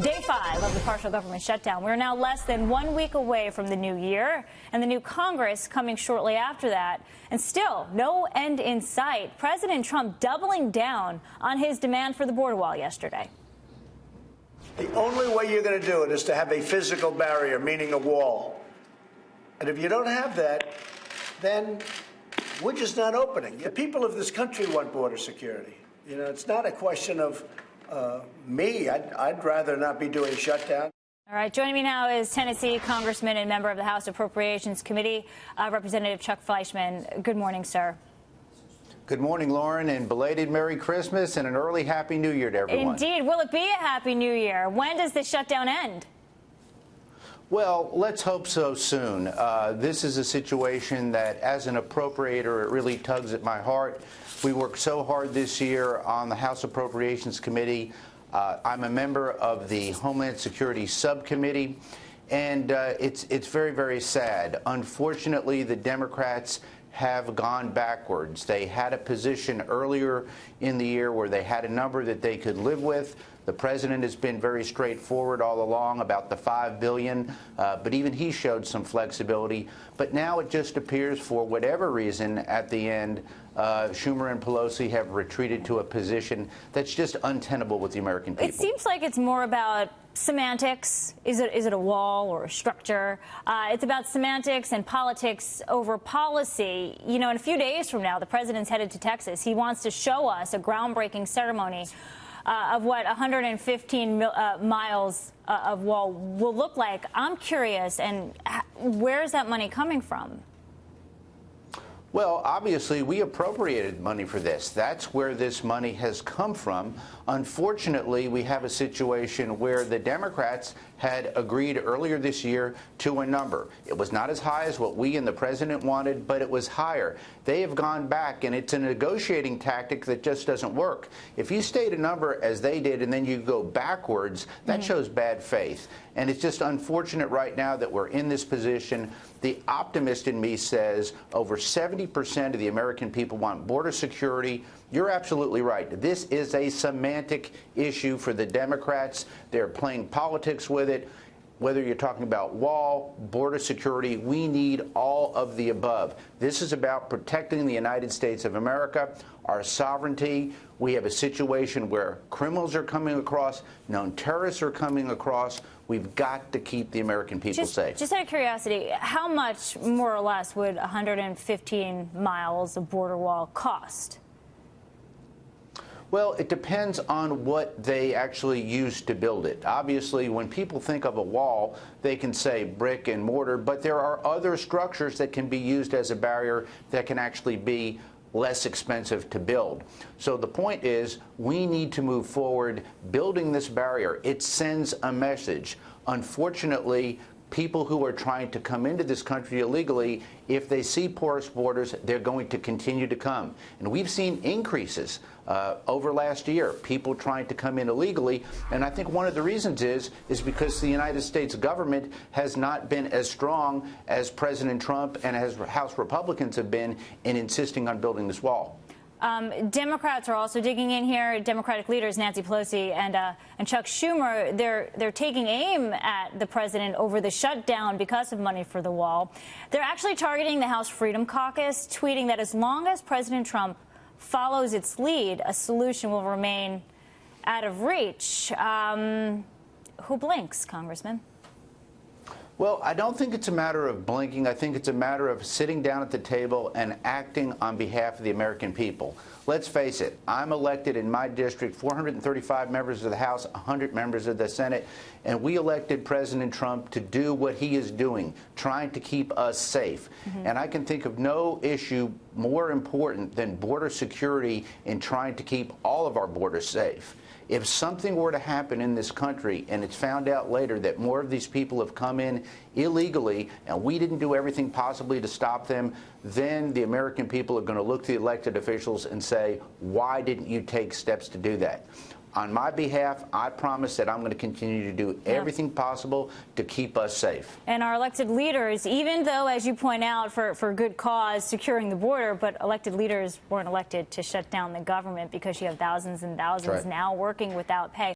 Day 5 of the partial government shutdown. We're now less than 1 week away from the new year and the new Congress coming shortly after that. And still, no end in sight. President Trump doubling down on his demand for the border wall yesterday. The only way you're going to do it is to have a physical barrier, meaning a wall. And if you don't have that, then we're just not opening. The people of this country want border security. You know, it's not a question of me. I'd rather not be doing shutdown. All right, joining me now is Tennessee Congressman and member of the House Appropriations Committee, Representative Chuck Fleischmann. Good morning, sir. Good morning, Lauren, and belated Merry Christmas and an early Happy New Year to everyone. Indeed. Will it be a Happy New Year? When does the shutdown end? Well, let's hope so soon. This is a situation that, as an appropriator, it really tugs at my heart. We worked so hard this year on the House Appropriations Committee. I'm a member of the Homeland Security Subcommittee, and it's very, very sad. Unfortunately, the Democrats have gone backwards. They had a position earlier in the year where they had a number that they could live with. The president has been very straightforward all along about the $5 billion, but even he showed some flexibility. But now it just appears, for whatever reason, at the end, Schumer and Pelosi have retreated to a position that's just untenable with the American people. It seems like it's more about semantics. Is it a wall or a structure? It's about semantics and politics over policy. You know, in a few days from now, the president's headed to Texas. He wants to show us a groundbreaking ceremony of what 115 miles of wall will look like. I'm curious, and where's that money coming from? Well, obviously, we appropriated money for this. That's where this money has come from. Unfortunately, we have a situation where the Democrats had agreed earlier this year to a number. It was not as high as what we and the president wanted, but it was higher. They have gone back, and it's a negotiating tactic that just doesn't work. If you state a number as they did and then you go backwards, that shows bad faith. And it's just unfortunate right now that we're in this position. The optimist in me says over 70% of the American people want border security. You're absolutely right. This is a semantic issue for the Democrats. They're playing politics with it. Whether you're talking about wall, border security, we need all of the above. This is about protecting the United States of America, our sovereignty. We have a situation where criminals are coming across, known terrorists are coming across. We've got to keep the American people safe. Just out of curiosity, how much, more or less, would 115 miles of border wall cost? Well, it depends on what they actually use to build it. Obviously, when people think of a wall, they can say brick and mortar, but there are other structures that can be used as a barrier that can actually be less expensive to build. So the point is, we need to move forward building this barrier. It sends a message. Unfortunately, people who are trying to come into this country illegally, if they see porous borders, they're going to continue to come. And we've seen increases over last year, people trying to come in illegally. And I think one of the reasons is because the United States government has not been as strong as President Trump and as House Republicans have been in insisting on building this wall. Democrats are also digging in here. Democratic leaders Nancy Pelosi and Chuck Schumer, they're taking aim at the president over the shutdown because of money for the wall. They're actually targeting the House Freedom Caucus, tweeting that as long as President Trump follows its lead, a solution will remain out of reach. Who blinks, Congressman? Well, I don't think it's a matter of blinking. I think it's a matter of sitting down at the table and acting on behalf of the American people. Let's face it, I'm elected in my district, 435 members of the House, 100 members of the Senate, and we elected President Trump to do what he is doing, trying to keep us safe. And I can think of no issue more important than border security in trying to keep all of our borders safe. If something were to happen in this country and it's found out later that more of these people have come in illegally and we didn't do everything possibly to stop them, then the American people are going to look to the elected officials and say, why didn't you take steps to do that? On my behalf, I promise that I'm going to continue to do everything possible to keep us safe. And our elected leaders, even though, as you point out, for good cause, securing the border, but elected leaders weren't elected to shut down the government because you have thousands and thousands now working without pay.